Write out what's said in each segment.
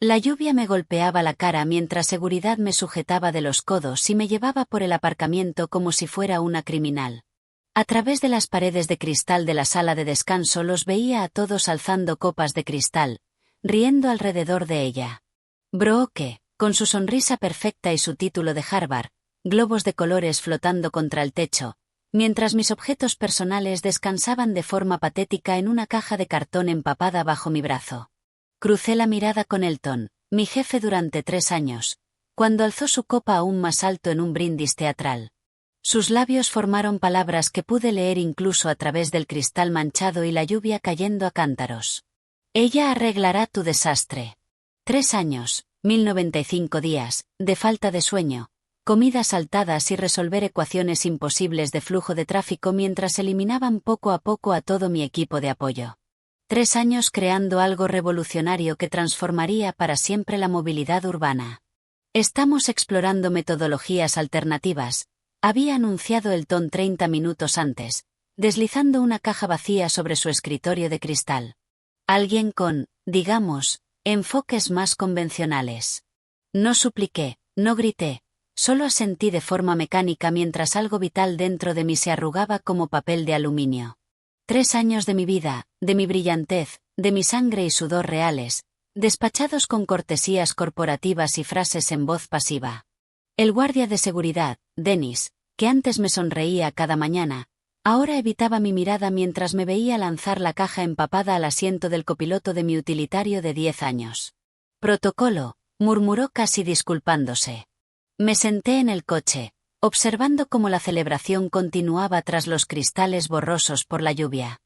La lluvia me golpeaba la cara mientras seguridad me sujetaba de los codos y me llevaba por el aparcamiento como si fuera una criminal. A través de las paredes de cristal de la sala de descanso los veía a todos alzando copas de cristal, riendo alrededor de ella. Brooke, con su sonrisa perfecta y su título de Harvard, globos de colores flotando contra el techo, mientras mis objetos personales descansaban de forma patética en una caja de cartón empapada bajo mi brazo. Crucé la mirada con Elton, mi jefe durante 3 años, cuando alzó su copa aún más alto en un brindis teatral. Sus labios formaron palabras que pude leer incluso a través del cristal manchado y la lluvia cayendo a cántaros. Ella arreglará tu desastre. 3 años, 1095 días, de falta de sueño, comidas saltadas y resolver ecuaciones imposibles de flujo de tráfico mientras eliminaban poco a poco a todo mi equipo de apoyo. 3 años creando algo revolucionario que transformaría para siempre la movilidad urbana. Estamos explorando metodologías alternativas, había anunciado Elton 30 minutos antes, deslizando una caja vacía sobre su escritorio de cristal. Alguien con, digamos, enfoques más convencionales. No supliqué, no grité, solo asentí de forma mecánica mientras algo vital dentro de mí se arrugaba como papel de aluminio. 3 años de mi vida, de mi brillantez, de mi sangre y sudor reales, despachados con cortesías corporativas y frases en voz pasiva. El guardia de seguridad, Dennis, que antes me sonreía cada mañana, ahora evitaba mi mirada mientras me veía lanzar la caja empapada al asiento del copiloto de mi utilitario de 10 años. Protocolo, murmuró casi disculpándose. Me senté en el coche, observando cómo la celebración continuaba tras los cristales borrosos por la lluvia.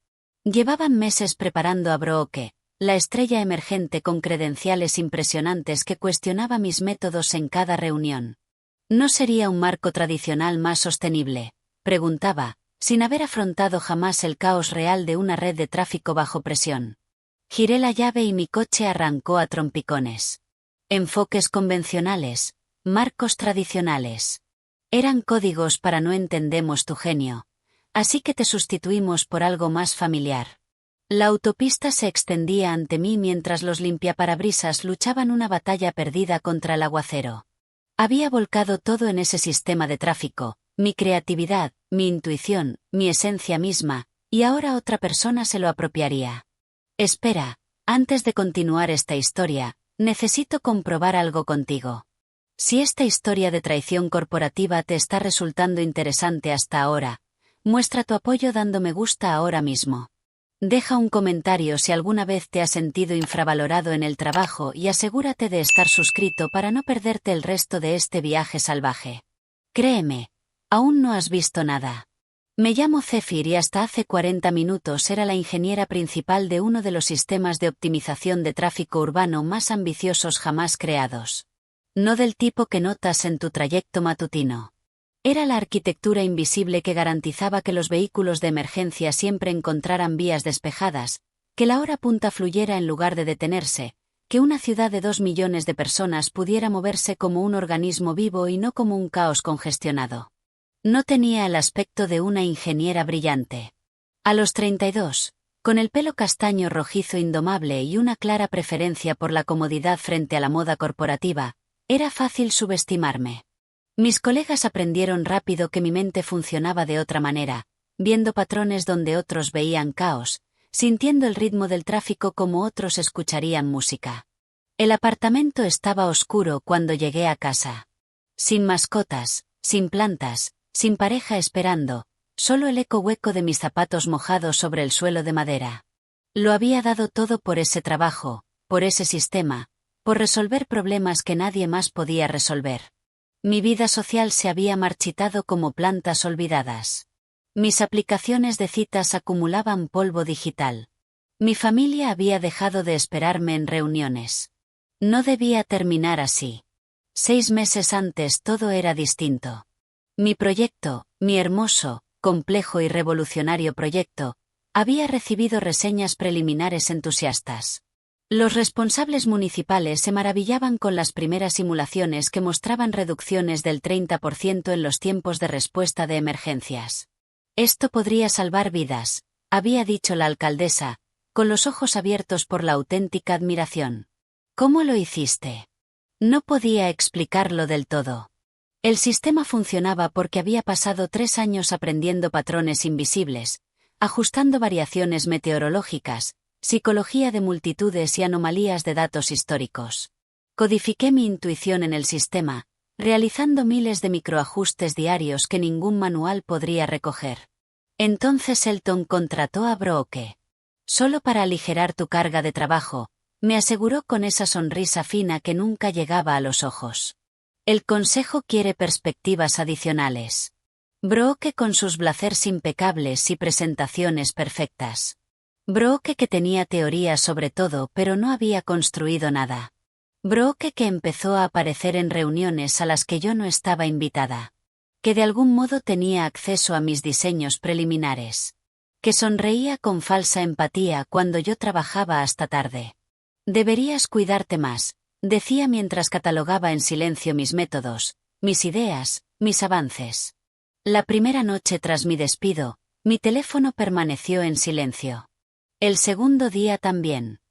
Llevaban meses preparando a Brooke, la estrella emergente con credenciales impresionantes que cuestionaba mis métodos en cada reunión. ¿No sería un marco tradicional más sostenible?, preguntaba, sin haber afrontado jamás el caos real de una red de tráfico bajo presión. Giré la llave y mi coche arrancó a trompicones. Enfoques convencionales, marcos tradicionales. Eran códigos para no entendemos tu genio, así que te sustituimos por algo más familiar. La autopista se extendía ante mí mientras los limpiaparabrisas luchaban una batalla perdida contra el aguacero. Había volcado todo en ese sistema de tráfico, mi creatividad, mi intuición, mi esencia misma, y ahora otra persona se lo apropiaría. Espera, antes de continuar esta historia, necesito comprobar algo contigo. Si esta historia de traición corporativa te está resultando interesante hasta ahora, muestra tu apoyo dando me gusta ahora mismo. Deja un comentario si alguna vez te has sentido infravalorado en el trabajo y asegúrate de estar suscrito para no perderte el resto de este viaje salvaje. Créeme, aún no has visto nada. Me llamo Zephyr y hasta hace 40 minutos era la ingeniera principal de uno de los sistemas de optimización de tráfico urbano más ambiciosos jamás creados. No del tipo que notas en tu trayecto matutino. Era la arquitectura invisible que garantizaba que los vehículos de emergencia siempre encontraran vías despejadas, que la hora punta fluyera en lugar de detenerse, que una ciudad de 2 millones de personas pudiera moverse como un organismo vivo y no como un caos congestionado. No tenía el aspecto de una ingeniera brillante. A los 32, con el pelo castaño rojizo indomable y una clara preferencia por la comodidad frente a la moda corporativa, era fácil subestimarme. Mis colegas aprendieron rápido que mi mente funcionaba de otra manera, viendo patrones donde otros veían caos, sintiendo el ritmo del tráfico como otros escucharían música. El apartamento estaba oscuro cuando llegué a casa. Sin mascotas, sin plantas, sin pareja esperando, solo el eco hueco de mis zapatos mojados sobre el suelo de madera. Lo había dado todo por ese trabajo, por ese sistema, por resolver problemas que nadie más podía resolver. Mi vida social se había marchitado como plantas olvidadas. Mis aplicaciones de citas acumulaban polvo digital. Mi familia había dejado de esperarme en reuniones. No debía terminar así. 6 meses antes todo era distinto. Mi proyecto, mi hermoso, complejo y revolucionario proyecto, había recibido reseñas preliminares entusiastas. Los responsables municipales se maravillaban con las primeras simulaciones que mostraban reducciones del 30% en los tiempos de respuesta de emergencias. Esto podría salvar vidas, había dicho la alcaldesa, con los ojos abiertos por la auténtica admiración. ¿Cómo lo hiciste? No podía explicarlo del todo. El sistema funcionaba porque había pasado 3 años aprendiendo patrones invisibles, ajustando variaciones meteorológicas, psicología de multitudes y anomalías de datos históricos. Codifiqué mi intuición en el sistema, realizando miles de microajustes diarios que ningún manual podría recoger. Entonces Elton contrató a Brooke. Solo para aligerar tu carga de trabajo, me aseguró con esa sonrisa fina que nunca llegaba a los ojos. El consejo quiere perspectivas adicionales. Brooke con sus blazers impecables y presentaciones perfectas. Brooke que tenía teoría sobre todo pero no había construido nada. Brooke que empezó a aparecer en reuniones a las que yo no estaba invitada. Que de algún modo tenía acceso a mis diseños preliminares. Que sonreía con falsa empatía cuando yo trabajaba hasta tarde. Deberías cuidarte más, decía mientras catalogaba en silencio mis métodos, mis ideas, mis avances. La primera noche tras mi despido, mi teléfono permaneció en silencio. El segundo día también.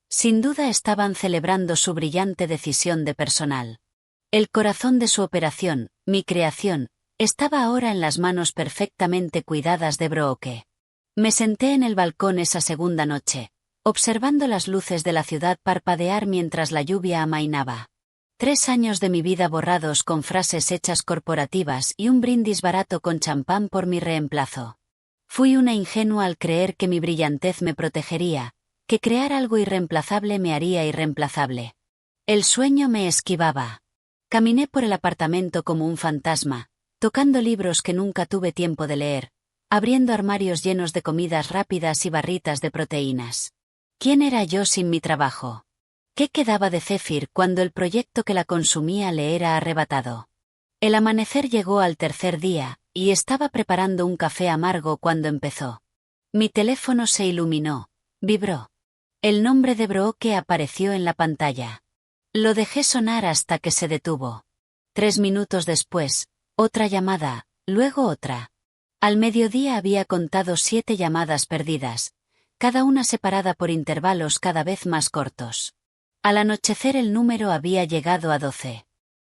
Sin duda estaban celebrando su brillante decisión de personal. El corazón de su operación, mi creación, estaba ahora en las manos perfectamente cuidadas de Brooke. Me senté en el balcón esa segunda noche, observando las luces de la ciudad parpadear mientras la lluvia amainaba. 3 años de mi vida borrados con frases hechas corporativas y un brindis barato con champán por mi reemplazo. Fui una ingenua al creer que mi brillantez me protegería, que crear algo irreemplazable me haría irreemplazable. El sueño me esquivaba. Caminé por el apartamento como un fantasma, tocando libros que nunca tuve tiempo de leer, abriendo armarios llenos de comidas rápidas y barritas de proteínas. ¿Quién era yo sin mi trabajo? ¿Qué quedaba de Zephyr cuando el proyecto que la consumía le era arrebatado? El amanecer llegó al tercer día, y estaba preparando un café amargo cuando empezó. Mi teléfono se iluminó, vibró. El nombre de Brooke apareció en la pantalla. Lo dejé sonar hasta que se detuvo. 3 minutos después, otra llamada, luego otra. Al mediodía había contado 7 llamadas perdidas, cada una separada por intervalos cada vez más cortos. Al anochecer el número había llegado a 12.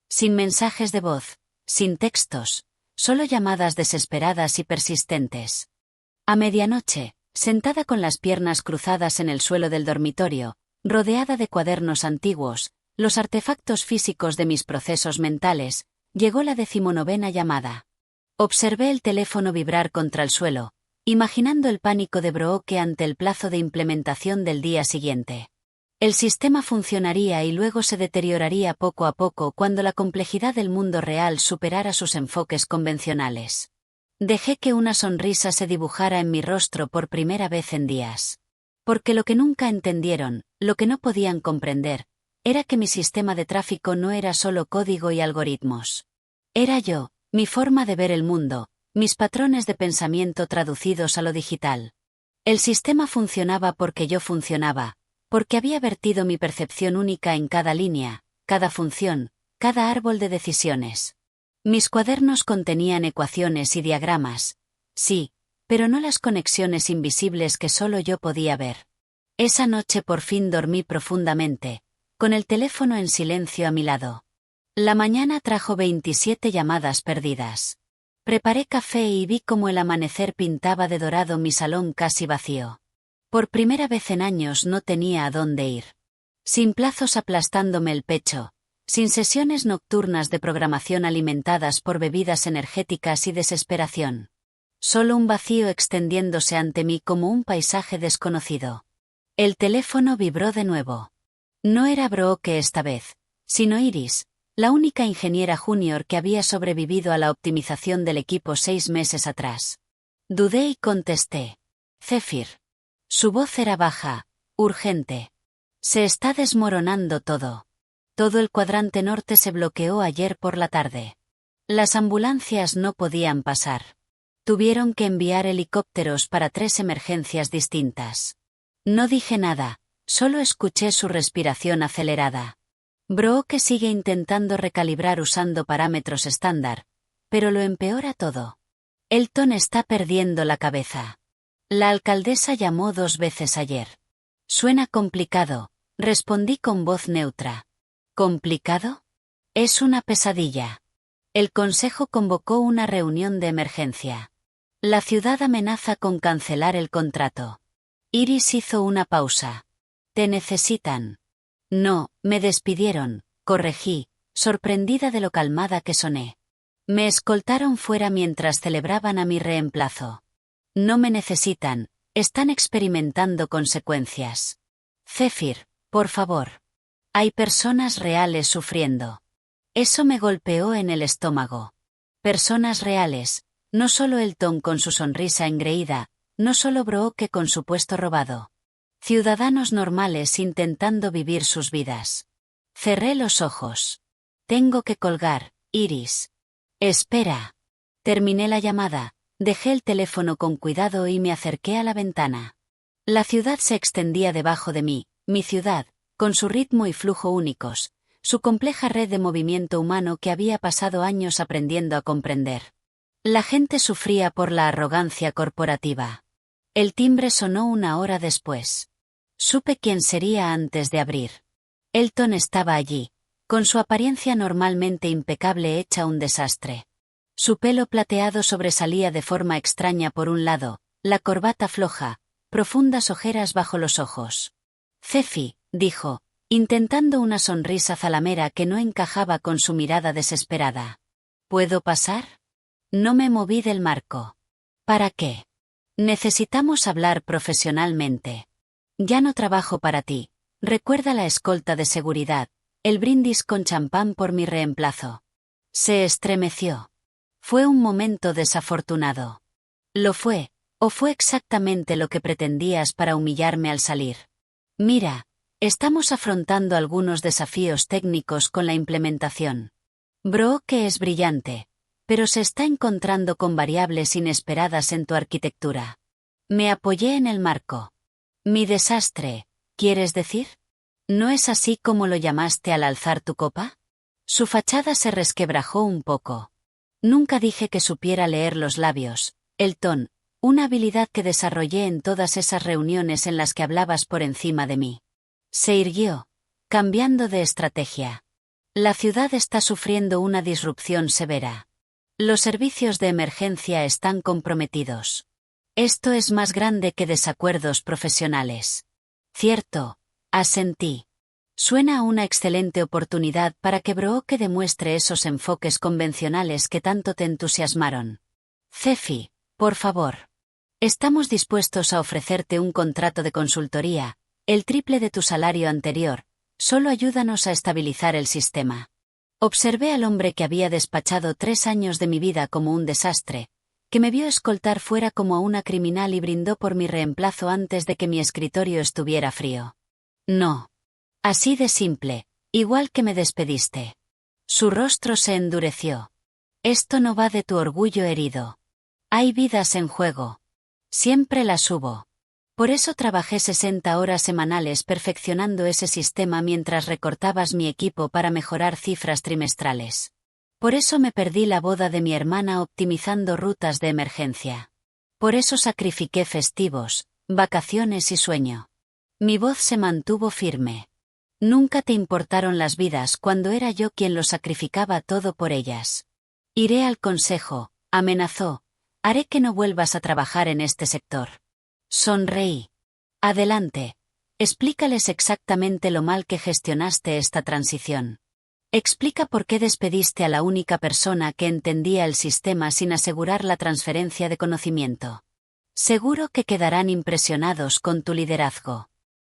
Sin mensajes de voz, sin textos, solo llamadas desesperadas y persistentes. A medianoche, sentada con las piernas cruzadas en el suelo del dormitorio, rodeada de cuadernos antiguos, los artefactos físicos de mis procesos mentales, llegó la 19ª llamada. Observé el teléfono vibrar contra el suelo, imaginando el pánico de Brooke ante el plazo de implementación del día siguiente. El sistema funcionaría y luego se deterioraría poco a poco cuando la complejidad del mundo real superara sus enfoques convencionales. Dejé que una sonrisa se dibujara en mi rostro por primera vez en días. Porque lo que nunca entendieron, lo que no podían comprender, era que mi sistema de tráfico no era solo código y algoritmos. Era yo, mi forma de ver el mundo, mis patrones de pensamiento traducidos a lo digital. El sistema funcionaba porque yo funcionaba, porque había vertido mi percepción única en cada línea, cada función, cada árbol de decisiones. Mis cuadernos contenían ecuaciones y diagramas, sí, pero no las conexiones invisibles que solo yo podía ver. Esa noche por fin dormí profundamente, con el teléfono en silencio a mi lado. La mañana trajo 27 llamadas perdidas. Preparé café y vi cómo el amanecer pintaba de dorado mi salón casi vacío. Por primera vez en años no tenía a dónde ir. Sin plazos aplastándome el pecho, sin sesiones nocturnas de programación alimentadas por bebidas energéticas y desesperación. Solo un vacío extendiéndose ante mí como un paisaje desconocido. El teléfono vibró de nuevo. No era Brooke esta vez, sino Iris, la única ingeniera junior que había sobrevivido a la optimización del equipo 6 meses atrás. Dudé y contesté. Zephyr. Su voz era baja, urgente. Se está desmoronando todo. Todo el cuadrante norte se bloqueó ayer por la tarde. Las ambulancias no podían pasar. Tuvieron que enviar helicópteros para 3 emergencias distintas. No dije nada, solo escuché su respiración acelerada. Brooke sigue intentando recalibrar usando parámetros estándar, pero lo empeora todo. Elton está perdiendo la cabeza. La alcaldesa llamó 2 veces ayer. Suena complicado, respondí con voz neutra. ¿Complicado? Es una pesadilla. El consejo convocó una reunión de emergencia. La ciudad amenaza con cancelar el contrato. Iris hizo una pausa. ¿Te necesitan? No, me despidieron, corregí, sorprendida de lo calmada que soné. Me escoltaron fuera mientras celebraban a mi reemplazo. No me necesitan, están experimentando consecuencias. Zephyr, por favor. Hay personas reales sufriendo. Eso me golpeó en el estómago. Personas reales, no solo Elton con su sonrisa engreída, no solo Brooke con su puesto robado. Ciudadanos normales intentando vivir sus vidas. Cerré los ojos. Tengo que colgar, Iris. Espera. Terminé la llamada, dejé el teléfono con cuidado y me acerqué a la ventana. La ciudad se extendía debajo de mí, mi ciudad, con su ritmo y flujo únicos, su compleja red de movimiento humano que había pasado años aprendiendo a comprender. La gente sufría por la arrogancia corporativa. El timbre sonó una hora después. Supe quién sería antes de abrir. Elton estaba allí, con su apariencia normalmente impecable hecha un desastre. Su pelo plateado sobresalía de forma extraña por un lado, la corbata floja, profundas ojeras bajo los ojos. Cefi, dijo, intentando una sonrisa zalamera que no encajaba con su mirada desesperada. ¿Puedo pasar? No me moví del marco. ¿Para qué? Necesitamos hablar profesionalmente. Ya no trabajo para ti. Recuerda la escolta de seguridad, el brindis con champán por mi reemplazo. Se estremeció. Fue un momento desafortunado. Lo fue, o fue exactamente lo que pretendías para humillarme al salir. Mira, estamos afrontando algunos desafíos técnicos con la implementación. Brooke es brillante, pero se está encontrando con variables inesperadas en tu arquitectura. Me apoyé en el marco. Mi desastre, ¿quieres decir? ¿No es así como lo llamaste al alzar tu copa? Su fachada se resquebrajó un poco. Nunca dije que supiera leer los labios, Elton, una habilidad que desarrollé en todas esas reuniones en las que hablabas por encima de mí. Se irguió, cambiando de estrategia. La ciudad está sufriendo una disrupción severa. Los servicios de emergencia están comprometidos. Esto es más grande que desacuerdos profesionales. Cierto, asentí. Suena a una excelente oportunidad para que Brooke demuestre esos enfoques convencionales que tanto te entusiasmaron. Cefi, por favor. Estamos dispuestos a ofrecerte un contrato de consultoría, el triple de tu salario anterior, solo ayúdanos a estabilizar el sistema. Observé al hombre que había despachado 3 años de mi vida como un desastre, que me vio escoltar fuera como a una criminal y brindó por mi reemplazo antes de que mi escritorio estuviera frío. No. Así de simple, igual que me despediste. Su rostro se endureció. Esto no va de tu orgullo herido. Hay vidas en juego. Siempre las hubo. Por eso trabajé 60 horas semanales perfeccionando ese sistema mientras recortabas mi equipo para mejorar cifras trimestrales. Por eso me perdí la boda de mi hermana optimizando rutas de emergencia. Por eso sacrifiqué festivos, vacaciones y sueño. Mi voz se mantuvo firme. Nunca te importaron las vidas cuando era yo quien lo sacrificaba todo por ellas. Iré al consejo, amenazó. Haré que no vuelvas a trabajar en este sector. Sonreí. Adelante. Explícales exactamente lo mal que gestionaste esta transición. Explica por qué despediste a la única persona que entendía el sistema sin asegurar la transferencia de conocimiento. Seguro que quedarán impresionados con tu liderazgo.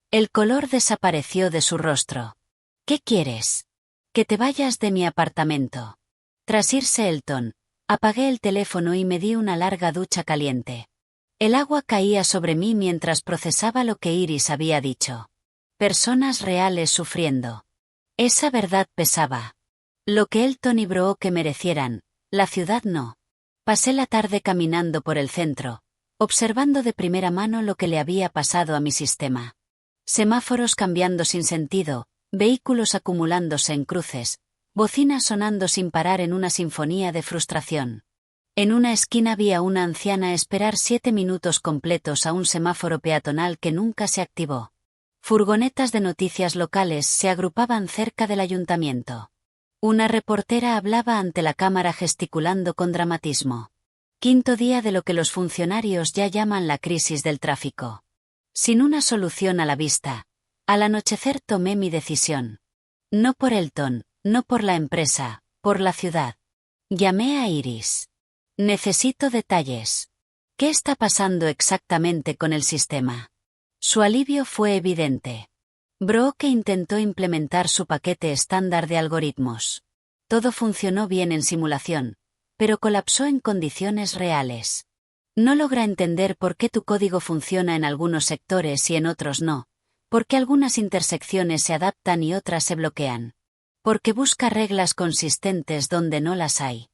El color desapareció de su rostro. ¿Qué quieres? Que te vayas de mi apartamento. Tras irse Elton, apagué el teléfono y me di una larga ducha caliente. El agua caía sobre mí mientras procesaba lo que Iris había dicho. Personas reales sufriendo. Esa verdad pesaba. Lo que Elton y Brooke merecieran, la ciudad no. Pasé la tarde caminando por el centro, observando de primera mano lo que le había pasado a mi sistema. Semáforos cambiando sin sentido, vehículos acumulándose en cruces, bocinas sonando sin parar en una sinfonía de frustración. En una esquina vi a una anciana esperar 7 minutos completos a un semáforo peatonal que nunca se activó. Furgonetas de noticias locales se agrupaban cerca del ayuntamiento. Una reportera hablaba ante la cámara gesticulando con dramatismo. Quinto día de lo que los funcionarios ya llaman la crisis del tráfico. Sin una solución a la vista, al anochecer tomé mi decisión. No por Elton, no por la empresa, por la ciudad. Llamé a Iris. Necesito detalles. ¿Qué está pasando exactamente con el sistema? Su alivio fue evidente. Brooke intentó implementar su paquete estándar de algoritmos. Todo funcionó bien en simulación, pero colapsó en condiciones reales. No logra entender por qué tu código funciona en algunos sectores y en otros no, por qué algunas intersecciones se adaptan y otras se bloquean. Porque busca reglas consistentes donde no las hay.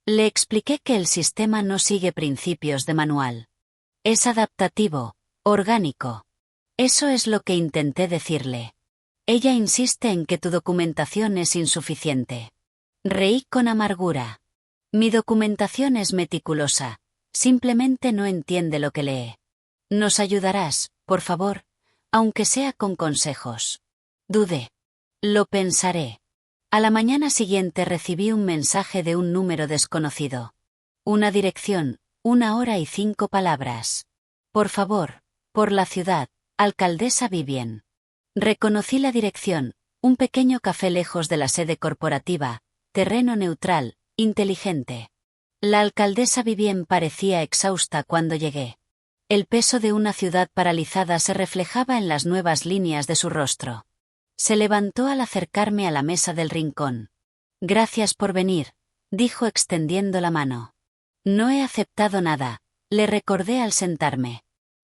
Le expliqué que el sistema no sigue principios de manual. Es adaptativo, orgánico. Eso es lo que intenté decirle. Ella insiste en que tu documentación es insuficiente. Reí con amargura. Mi documentación es meticulosa, simplemente no entiende lo que lee. Nos ayudarás, por favor, aunque sea con consejos. Dudé. Lo pensaré. A la mañana siguiente recibí un mensaje de un número desconocido. Una dirección, 1 hora y 5 palabras. Por favor, por la ciudad, alcaldesa Vivian. Reconocí la dirección, un pequeño café lejos de la sede corporativa, terreno neutral, inteligente. La alcaldesa Vivian parecía exhausta cuando llegué. El peso de una ciudad paralizada se reflejaba en las nuevas líneas de su rostro. Se levantó al acercarme a la mesa del rincón. Gracias por venir, dijo extendiendo la mano. No he aceptado nada, le recordé al sentarme.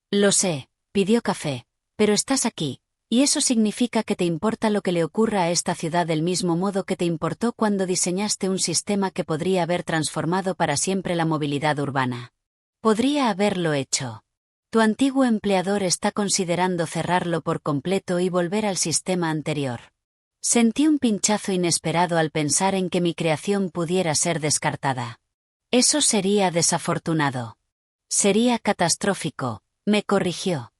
Lo sé, pidió café, pero estás aquí, y eso significa que te importa lo que le ocurra a esta ciudad del mismo modo que te importó cuando diseñaste un sistema que podría haber transformado para siempre la movilidad urbana. Podría haberlo hecho. Tu antiguo empleador está considerando cerrarlo por completo y volver al sistema anterior. Sentí un pinchazo inesperado al pensar en que mi creación pudiera ser descartada. Eso sería desafortunado. Sería catastrófico, me corrigió.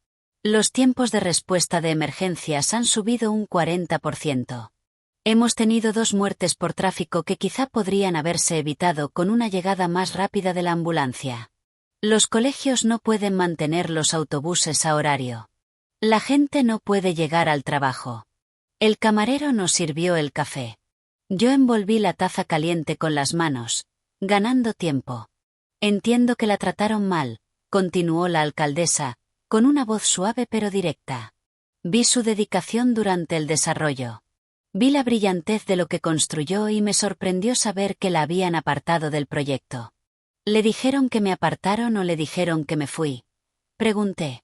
Los tiempos de respuesta de emergencias han subido un 40%. Hemos tenido 2 muertes por tráfico que quizá podrían haberse evitado con una llegada más rápida de la ambulancia. Los colegios no pueden mantener los autobuses a horario. La gente no puede llegar al trabajo. El camarero nos sirvió el café. Yo envolví la taza caliente con las manos, ganando tiempo. Entiendo que la trataron mal, continuó la alcaldesa, con una voz suave pero directa. Vi su dedicación durante el desarrollo. Vi la brillantez de lo que construyó y me sorprendió saber que la habían apartado del proyecto. ¿Le dijeron que me apartaron o le dijeron que me fui? Pregunté.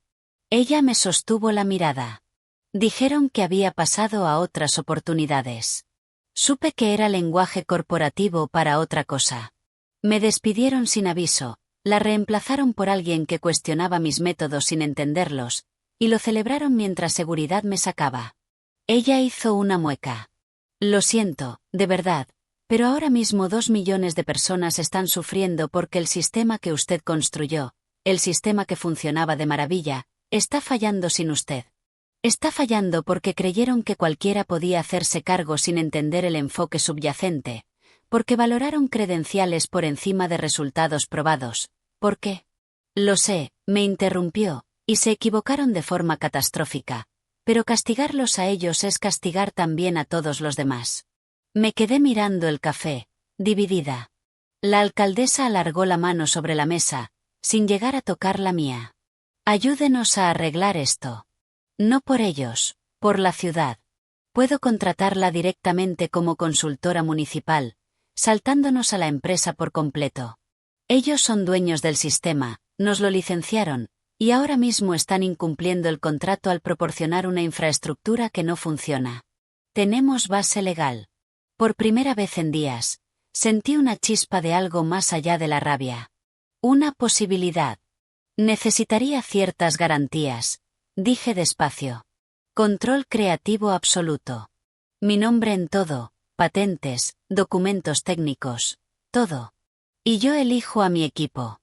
Ella me sostuvo la mirada. Dijeron que había pasado a otras oportunidades. Supe que era lenguaje corporativo para otra cosa. Me despidieron sin aviso, la reemplazaron por alguien que cuestionaba mis métodos sin entenderlos, y lo celebraron mientras seguridad me sacaba. Ella hizo una mueca. Lo siento, de verdad. Pero ahora mismo 2 millones de personas están sufriendo porque el sistema que usted construyó, el sistema que funcionaba de maravilla, está fallando sin usted. Está fallando porque creyeron que cualquiera podía hacerse cargo sin entender el enfoque subyacente, porque valoraron credenciales por encima de resultados probados. ¿Por qué? Lo sé, me interrumpió, y se equivocaron de forma catastrófica, pero castigarlos a ellos es castigar también a todos los demás. Me quedé mirando el café, dividida. La alcaldesa alargó la mano sobre la mesa, sin llegar a tocar la mía. Ayúdenos a arreglar esto. No por ellos, por la ciudad. Puedo contratarla directamente como consultora municipal, saltándonos a la empresa por completo. Ellos son dueños del sistema, nos lo licenciaron, y ahora mismo están incumpliendo el contrato al proporcionar una infraestructura que no funciona. Tenemos base legal. Por primera vez en días, sentí una chispa de algo más allá de la rabia. Una posibilidad. Necesitaría ciertas garantías, dije despacio. Control creativo absoluto. Mi nombre en todo, patentes, documentos técnicos, todo. Y yo elijo a mi equipo.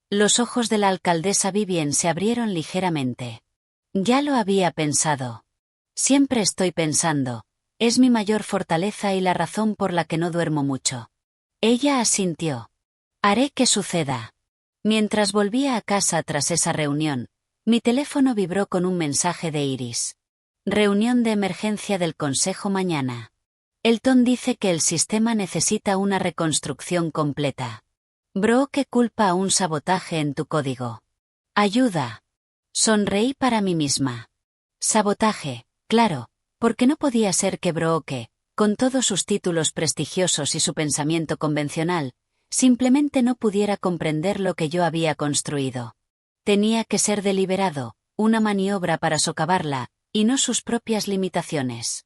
Los ojos de la alcaldesa Vivian se abrieron ligeramente. Ya lo había pensado. Siempre estoy pensando. Es mi mayor fortaleza y la razón por la que no duermo mucho. Ella asintió. Haré que suceda. Mientras volvía a casa tras esa reunión, mi teléfono vibró con un mensaje de Iris. Reunión de emergencia del consejo mañana. Elton dice que el sistema necesita una reconstrucción completa. Brooke culpa a un sabotaje en tu código. Ayuda. Sonreí para mí misma. Sabotaje, claro, porque no podía ser que Brooke, con todos sus títulos prestigiosos y su pensamiento convencional, simplemente no pudiera comprender lo que yo había construido. Tenía que ser deliberado, una maniobra para socavarla, y no sus propias limitaciones.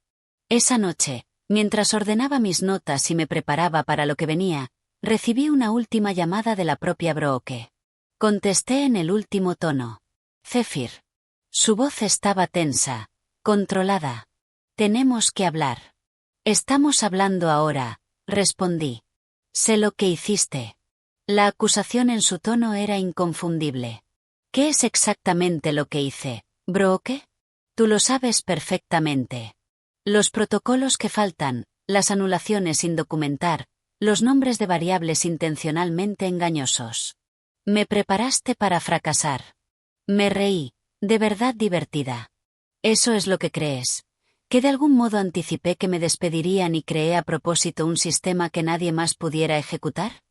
Esa noche, mientras ordenaba mis notas y me preparaba para lo que venía, recibí una última llamada de la propia Brooke. Contesté en el último tono. Zephyr. Su voz estaba tensa, controlada. Tenemos que hablar. Estamos hablando ahora, respondí. Sé lo que hiciste. La acusación en su tono era inconfundible. ¿Qué es exactamente lo que hice, Brooke? Tú lo sabes perfectamente. Los protocolos que faltan, las anulaciones sin documentar, los nombres de variables intencionalmente engañosos. Me preparaste para fracasar. Me reí, de verdad divertida. ¿Eso es lo que crees? ¿Que de algún modo anticipé que me despedirían y creé a propósito un sistema que nadie más pudiera ejecutar?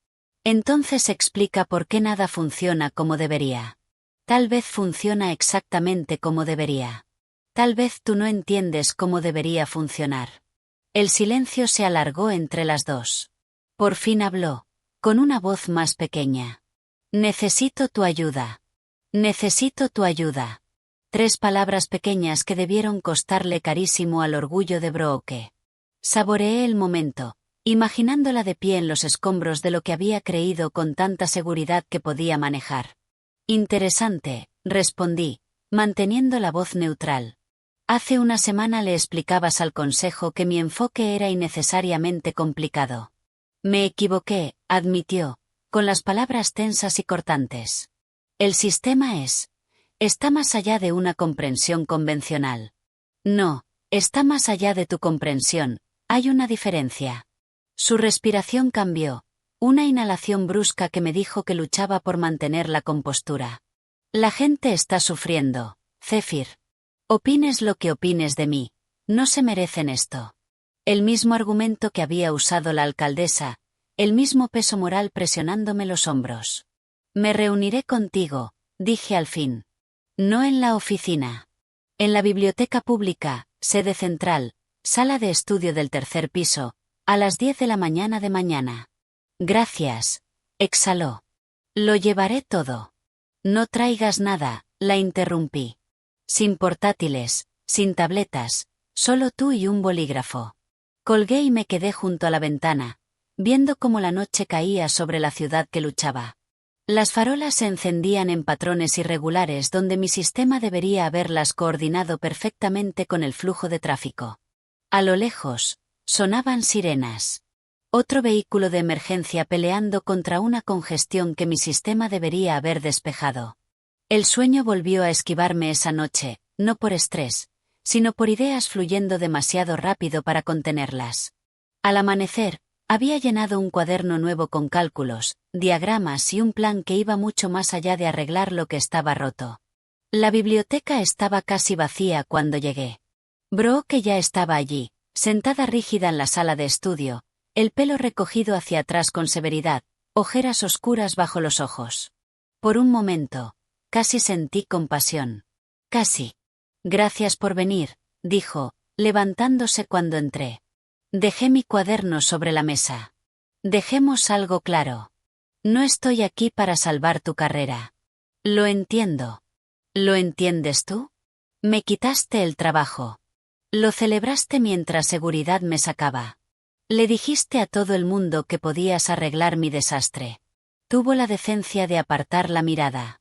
Entonces explica por qué nada funciona como debería. Tal vez funciona exactamente como debería. Tal vez tú no entiendes cómo debería funcionar. El silencio se alargó entre las dos. Por fin habló, con una voz más pequeña. Necesito tu ayuda. Necesito tu ayuda. 3 palabras pequeñas que debieron costarle carísimo al orgullo de Brooke. Saboreé el momento, imaginándola de pie en los escombros de lo que había creído con tanta seguridad que podía manejar. Interesante, respondí, manteniendo la voz neutral. Hace una semana le explicabas al consejo que mi enfoque era innecesariamente complicado. Me equivoqué, admitió, con las palabras tensas y cortantes. El sistema está más allá de una comprensión convencional. No, está más allá de tu comprensión, hay una diferencia. Su respiración cambió, una inhalación brusca que me dijo que luchaba por mantener la compostura. La gente está sufriendo, Zephyr. Opines lo que opines de mí, no se merecen esto. El mismo argumento que había usado la alcaldesa, el mismo peso moral presionándome los hombros. Me reuniré contigo, dije al fin. No en la oficina. En la biblioteca pública, sede central, sala de estudio del 3er piso, a las 10 de la mañana de mañana. Gracias, exhaló. Lo llevaré todo. No traigas nada, la interrumpí. Sin portátiles, sin tabletas, solo tú y un bolígrafo. Colgué y me quedé junto a la ventana, viendo cómo la noche caía sobre la ciudad que luchaba. Las farolas se encendían en patrones irregulares donde mi sistema debería haberlas coordinado perfectamente con el flujo de tráfico. A lo lejos, sonaban sirenas. Otro vehículo de emergencia peleando contra una congestión que mi sistema debería haber despejado. El sueño volvió a esquivarme esa noche, no por estrés, sino por ideas fluyendo demasiado rápido para contenerlas. Al amanecer, había llenado un cuaderno nuevo con cálculos, diagramas y un plan que iba mucho más allá de arreglar lo que estaba roto. La biblioteca estaba casi vacía cuando llegué. Brooke ya estaba allí, sentada rígida en la sala de estudio, el pelo recogido hacia atrás con severidad, ojeras oscuras bajo los ojos. Por un momento, casi sentí compasión. Casi. Gracias por venir, dijo, levantándose cuando entré. Dejé mi cuaderno sobre la mesa. Dejemos algo claro. No estoy aquí para salvar tu carrera. Lo entiendo. ¿Lo entiendes tú? Me quitaste el trabajo. Lo celebraste mientras seguridad me sacaba. Le dijiste a todo el mundo que podías arreglar mi desastre. Tuvo la decencia de apartar la mirada.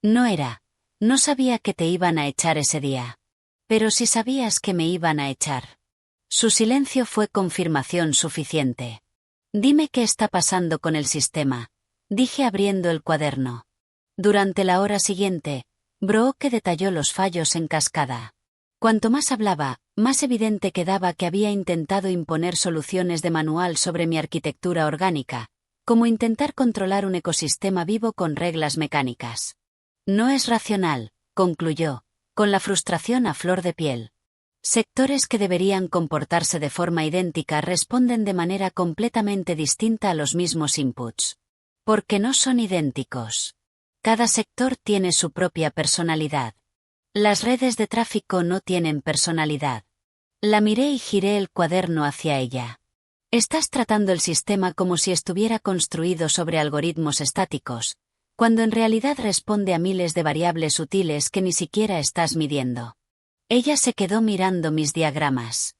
No sabía que te iban a echar ese día. Pero si sabías que me iban a echar. Su silencio fue confirmación suficiente. Dime qué está pasando con el sistema, dije abriendo el cuaderno. Durante la hora siguiente, Brooke detalló los fallos en cascada. Cuanto más hablaba, más evidente quedaba que había intentado imponer soluciones de manual sobre mi arquitectura orgánica, como intentar controlar un ecosistema vivo con reglas mecánicas. No es racional, concluyó, con la frustración a flor de piel. Sectores que deberían comportarse de forma idéntica responden de manera completamente distinta a los mismos inputs. Porque no son idénticos. Cada sector tiene su propia personalidad. Las redes de tráfico no tienen personalidad. La miré y giré el cuaderno hacia ella. Estás tratando el sistema como si estuviera construido sobre algoritmos estáticos, cuando en realidad responde a miles de variables sutiles que ni siquiera estás midiendo. Ella se quedó mirando mis diagramas.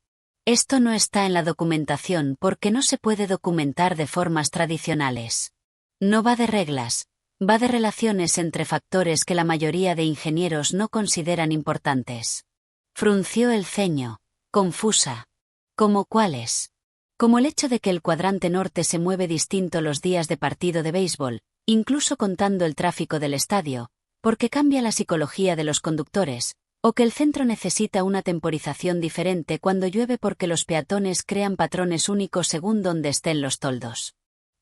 Esto no está en la documentación porque no se puede documentar de formas tradicionales. No va de reglas, va de relaciones entre factores que la mayoría de ingenieros no consideran importantes. Frunció el ceño, confusa. ¿Cómo cuáles? Como el hecho de que el cuadrante norte se mueve distinto los días de partido de béisbol, incluso contando el tráfico del estadio, porque cambia la psicología de los conductores, o que el centro necesita una temporización diferente cuando llueve porque los peatones crean patrones únicos según donde estén los toldos.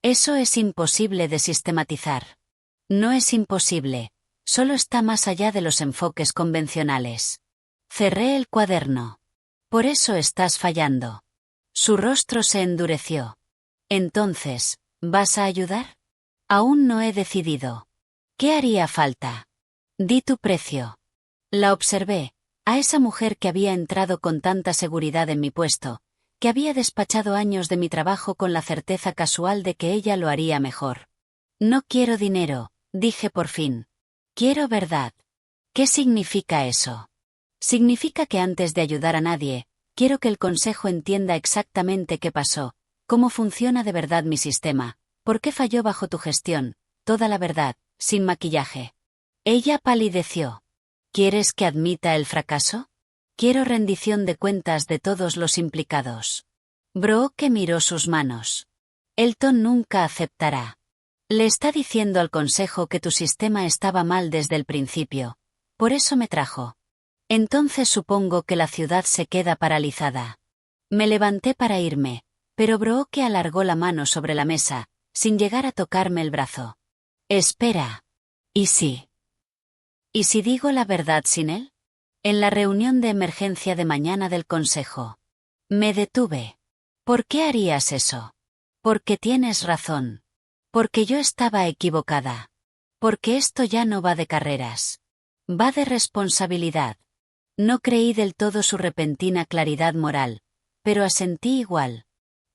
Eso es imposible de sistematizar. No es imposible, solo está más allá de los enfoques convencionales. Cerré el cuaderno. Por eso estás fallando. Su rostro se endureció. Entonces, ¿vas a ayudar? Aún no he decidido. ¿Qué haría falta? Di tu precio. La observé, a esa mujer que había entrado con tanta seguridad en mi puesto, que había despachado años de mi trabajo con la certeza casual de que ella lo haría mejor. No quiero dinero, dije por fin. Quiero verdad. ¿Qué significa eso? Significa que antes de ayudar a nadie, quiero que el consejo entienda exactamente qué pasó, cómo funciona de verdad mi sistema, por qué falló bajo tu gestión, toda la verdad, sin maquillaje. Ella palideció. ¿Quieres que admita el fracaso? Quiero rendición de cuentas de todos los implicados. Brooke miró sus manos. Elton nunca aceptará. Le está diciendo al consejo que tu sistema estaba mal desde el principio. Por eso me trajo. Entonces supongo que la ciudad se queda paralizada. Me levanté para irme, pero Brooke alargó la mano sobre la mesa, sin llegar a tocarme el brazo. Espera. ¿Y si? ¿Y si digo la verdad sin él? En la reunión de emergencia de mañana del consejo. Me detuve. ¿Por qué harías eso? Porque tienes razón. Porque yo estaba equivocada. Porque esto ya no va de carreras. Va de responsabilidad. No creí del todo su repentina claridad moral, pero asentí igual.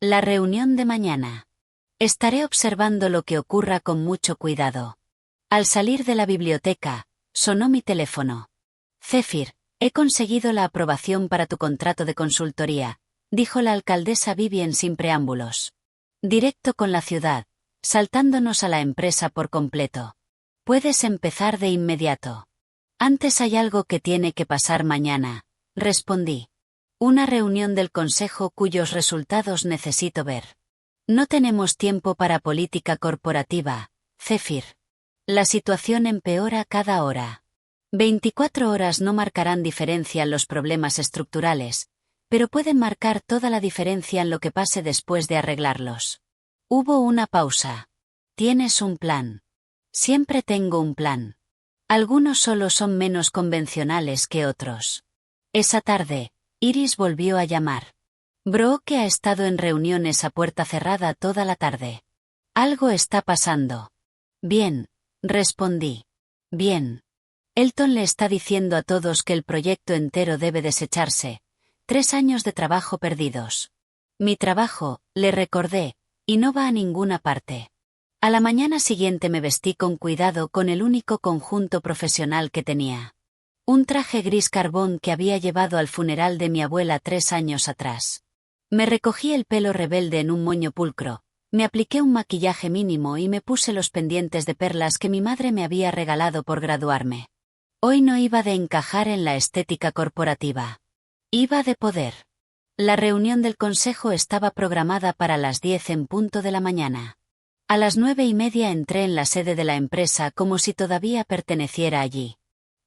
La reunión de mañana. Estaré observando lo que ocurra con mucho cuidado. Al salir de la biblioteca, sonó mi teléfono. Zephyr, he conseguido la aprobación para tu contrato de consultoría, dijo la alcaldesa Vivien sin preámbulos. Directo con la ciudad, saltándonos a la empresa por completo. Puedes empezar de inmediato. Antes hay algo que tiene que pasar mañana, respondí. Una reunión del consejo cuyos resultados necesito ver. No tenemos tiempo para política corporativa, Zephyr. La situación empeora cada hora. 24 horas no marcarán diferencia en los problemas estructurales, pero pueden marcar toda la diferencia en lo que pase después de arreglarlos. Hubo una pausa. ¿Tienes un plan? Siempre tengo un plan. Algunos solo son menos convencionales que otros. Esa tarde, Iris volvió a llamar. Brooke ha estado en reuniones a puerta cerrada toda la tarde. Algo está pasando. Bien. Respondí. Bien. Elton le está diciendo a todos que el proyecto entero debe desecharse. 3 años de trabajo perdidos. Mi trabajo, le recordé, y no va a ninguna parte. A la mañana siguiente me vestí con cuidado con el único conjunto profesional que tenía. Un traje gris carbón que había llevado al funeral de mi abuela 3 años atrás. Me recogí el pelo rebelde en un moño pulcro. Me apliqué un maquillaje mínimo y me puse los pendientes de perlas que mi madre me había regalado por graduarme. Hoy no iba de encajar en la estética corporativa. Iba de poder. La reunión del consejo estaba programada para las 10 en punto de la mañana. A las 9:30 entré en la sede de la empresa como si todavía perteneciera allí.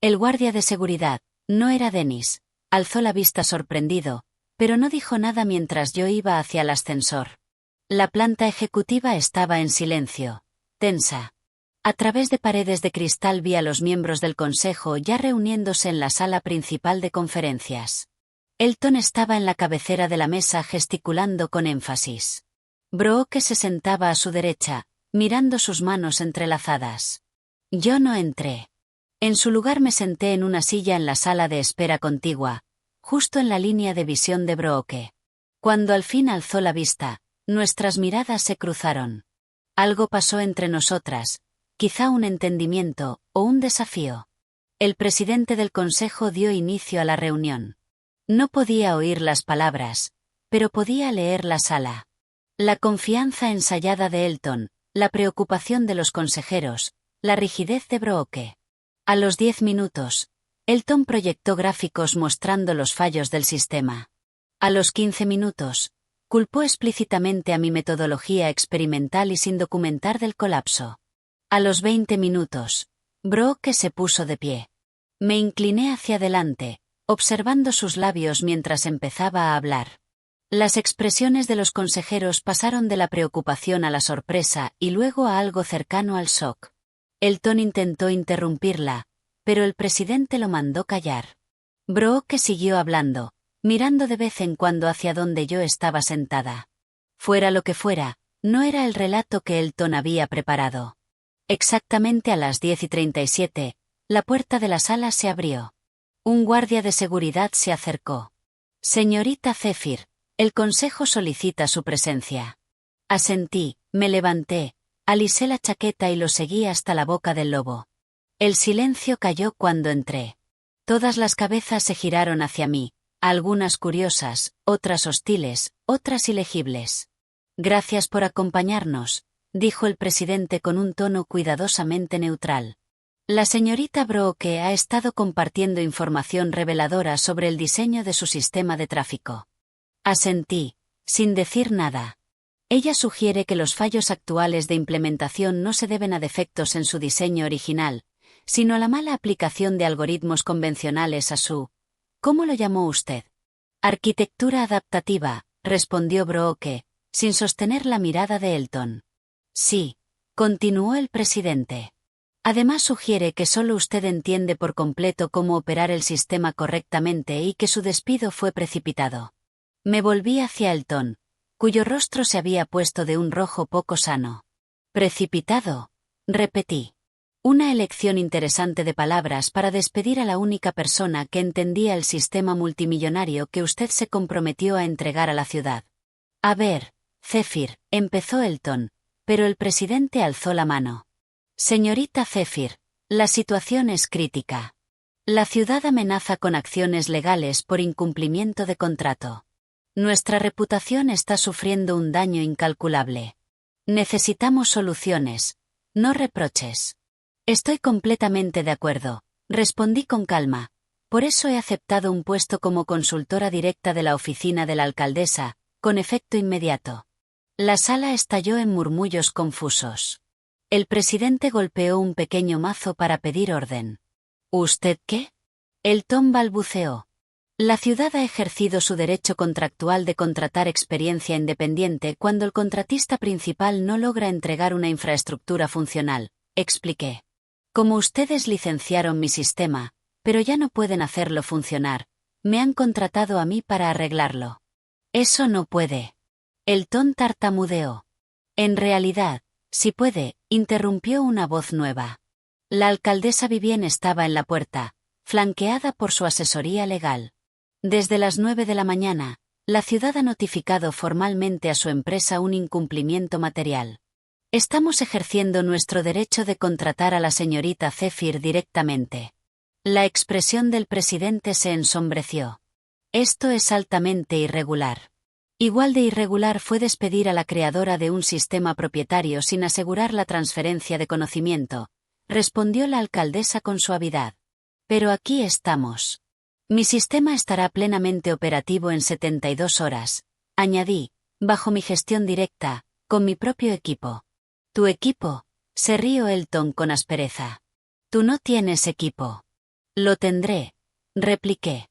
El guardia de seguridad, no era Dennis, Alzó la vista sorprendido, pero no dijo nada mientras yo iba hacia el ascensor. La planta ejecutiva estaba en silencio, tensa. A través de paredes de cristal vi a los miembros del consejo ya reuniéndose en la sala principal de conferencias. Elton estaba en la cabecera de la mesa gesticulando con énfasis. Brooke se sentaba a su derecha, mirando sus manos entrelazadas. Yo no entré. En su lugar me senté en una silla en la sala de espera contigua, justo en la línea de visión de Brooke. Cuando al fin alzó la vista, nuestras miradas se cruzaron. Algo pasó entre nosotras, quizá un entendimiento, o un desafío. El presidente del consejo dio inicio a la reunión. No podía oír las palabras, pero podía leer la sala. La confianza ensayada de Elton, la preocupación de los consejeros, la rigidez de Brooke. A los 10 minutos, Elton proyectó gráficos mostrando los fallos del sistema. A los 15 minutos, culpó explícitamente a mi metodología experimental y sin documentar del colapso. A los 20 minutos, Brooke se puso de pie. Me incliné hacia adelante, observando sus labios mientras empezaba a hablar. Las expresiones de los consejeros pasaron de la preocupación a la sorpresa y luego a algo cercano al shock. Elton intentó interrumpirla, pero el presidente lo mandó callar. Brooke siguió hablando, mirando de vez en cuando hacia donde yo estaba sentada. Fuera lo que fuera, no era el relato que Elton había preparado. Exactamente a las 10:37, la puerta de la sala se abrió. Un guardia de seguridad se acercó. Señorita Zephyr, el consejo solicita su presencia. Asentí, me levanté, alisé la chaqueta y lo seguí hasta la boca del lobo. El silencio cayó cuando entré. Todas las cabezas se giraron hacia mí, algunas curiosas, otras hostiles, otras ilegibles. Gracias por acompañarnos, dijo el presidente con un tono cuidadosamente neutral. La señorita Brooke ha estado compartiendo información reveladora sobre el diseño de su sistema de tráfico. Asentí, sin decir nada. Ella sugiere que los fallos actuales de implementación no se deben a defectos en su diseño original, sino a la mala aplicación de algoritmos convencionales a su... ¿Cómo lo llamó usted? Arquitectura adaptativa, respondió Brooke, sin sostener la mirada de Elton. Sí, continuó el presidente. Además sugiere que solo usted entiende por completo cómo operar el sistema correctamente y que su despido fue precipitado. Me volví hacia Elton, cuyo rostro se había puesto de un rojo poco sano. Precipitado, repetí. Una elección interesante de palabras para despedir a la única persona que entendía el sistema multimillonario que usted se comprometió a entregar a la ciudad. A ver, Zephyr, empezó Elton, pero el presidente alzó la mano. Señorita Zephyr, la situación es crítica. La ciudad amenaza con acciones legales por incumplimiento de contrato. Nuestra reputación está sufriendo un daño incalculable. Necesitamos soluciones, no reproches. Estoy completamente de acuerdo, respondí con calma. Por eso he aceptado un puesto como consultora directa de la oficina de la alcaldesa, con efecto inmediato. La sala estalló en murmullos confusos. El presidente golpeó un pequeño mazo para pedir orden. ¿Usted qué? Elton balbuceó. La ciudad ha ejercido su derecho contractual de contratar experiencia independiente cuando el contratista principal no logra entregar una infraestructura funcional, expliqué. Como ustedes licenciaron mi sistema, pero ya no pueden hacerlo funcionar, me han contratado a mí para arreglarlo. Eso no puede. Elton tartamudeó. En realidad, si puede, interrumpió una voz nueva. La alcaldesa Vivien estaba en la puerta, flanqueada por su asesoría legal. Desde las 9 de la mañana, la ciudad ha notificado formalmente a su empresa un incumplimiento material. Estamos ejerciendo nuestro derecho de contratar a la señorita Zephyr directamente. La expresión del presidente se ensombreció. Esto es altamente irregular. Igual de irregular fue despedir a la creadora de un sistema propietario sin asegurar la transferencia de conocimiento, respondió la alcaldesa con suavidad. Pero aquí estamos. Mi sistema estará plenamente operativo en 72 horas, añadí, bajo mi gestión directa, con mi propio equipo. ¿Tu equipo? Se rió Elton con aspereza. Tú no tienes equipo. Lo tendré, repliqué.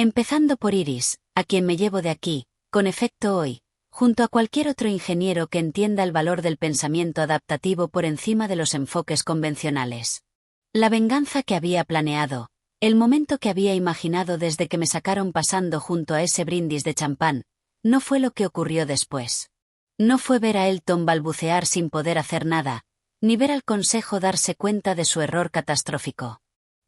Empezando por Iris, a quien me llevo de aquí, con efecto hoy, junto a cualquier otro ingeniero que entienda el valor del pensamiento adaptativo por encima de los enfoques convencionales. La venganza que había planeado, el momento que había imaginado desde que me sacaron pasando junto a ese brindis de champán, no fue lo que ocurrió después. No fue ver a Elton balbucear sin poder hacer nada, ni ver al consejo darse cuenta de su error catastrófico.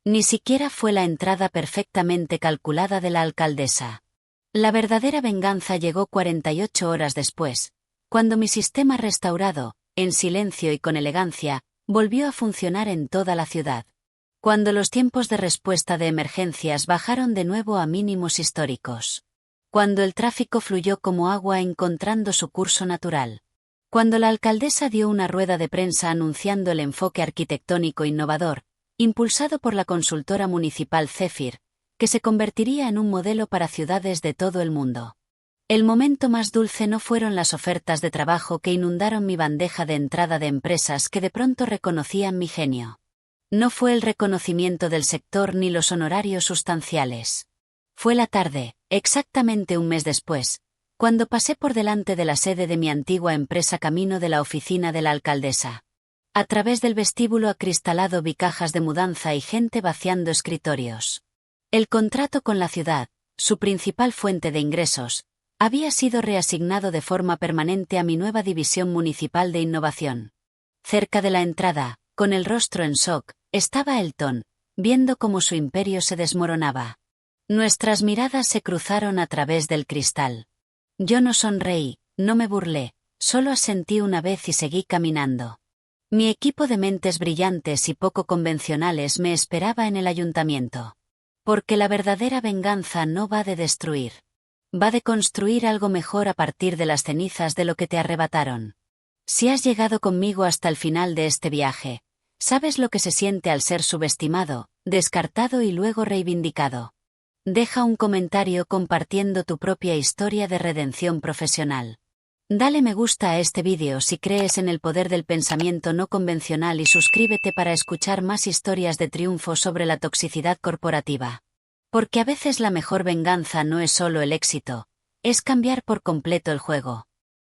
Ni siquiera fue la entrada perfectamente calculada de la alcaldesa. La verdadera venganza llegó 48 horas después, cuando mi sistema restaurado, en silencio y con elegancia, volvió a funcionar en toda la ciudad. Cuando los tiempos de respuesta de emergencias bajaron de nuevo a mínimos históricos. Cuando el tráfico fluyó como agua encontrando su curso natural. Cuando la alcaldesa dio una rueda de prensa anunciando el enfoque arquitectónico innovador, impulsado por la consultora municipal Zephyr, que se convertiría en un modelo para ciudades de todo el mundo. El momento más dulce no fueron las ofertas de trabajo que inundaron mi bandeja de entrada de empresas que de pronto reconocían mi genio. No fue el reconocimiento del sector ni los honorarios sustanciales. Fue la tarde, exactamente un mes después, cuando pasé por delante de la sede de mi antigua empresa camino de la oficina de la alcaldesa. A través del vestíbulo acristalado vi cajas de mudanza y gente vaciando escritorios. El contrato con la ciudad, su principal fuente de ingresos, había sido reasignado de forma permanente a mi nueva división municipal de innovación. Cerca de la entrada, con el rostro en shock, estaba Elton, viendo cómo su imperio se desmoronaba. Nuestras miradas se cruzaron a través del cristal. Yo no sonreí, no me burlé, solo asentí una vez y seguí caminando. Mi equipo de mentes brillantes y poco convencionales me esperaba en el ayuntamiento. Porque la verdadera venganza no va de destruir. Va de construir algo mejor a partir de las cenizas de lo que te arrebataron. Si has llegado conmigo hasta el final de este viaje, sabes lo que se siente al ser subestimado, descartado y luego reivindicado. Deja un comentario compartiendo tu propia historia de redención profesional. Dale me gusta a este vídeo si crees en el poder del pensamiento no convencional y suscríbete para escuchar más historias de triunfo sobre la toxicidad corporativa. Porque a veces la mejor venganza no es solo el éxito, es cambiar por completo el juego.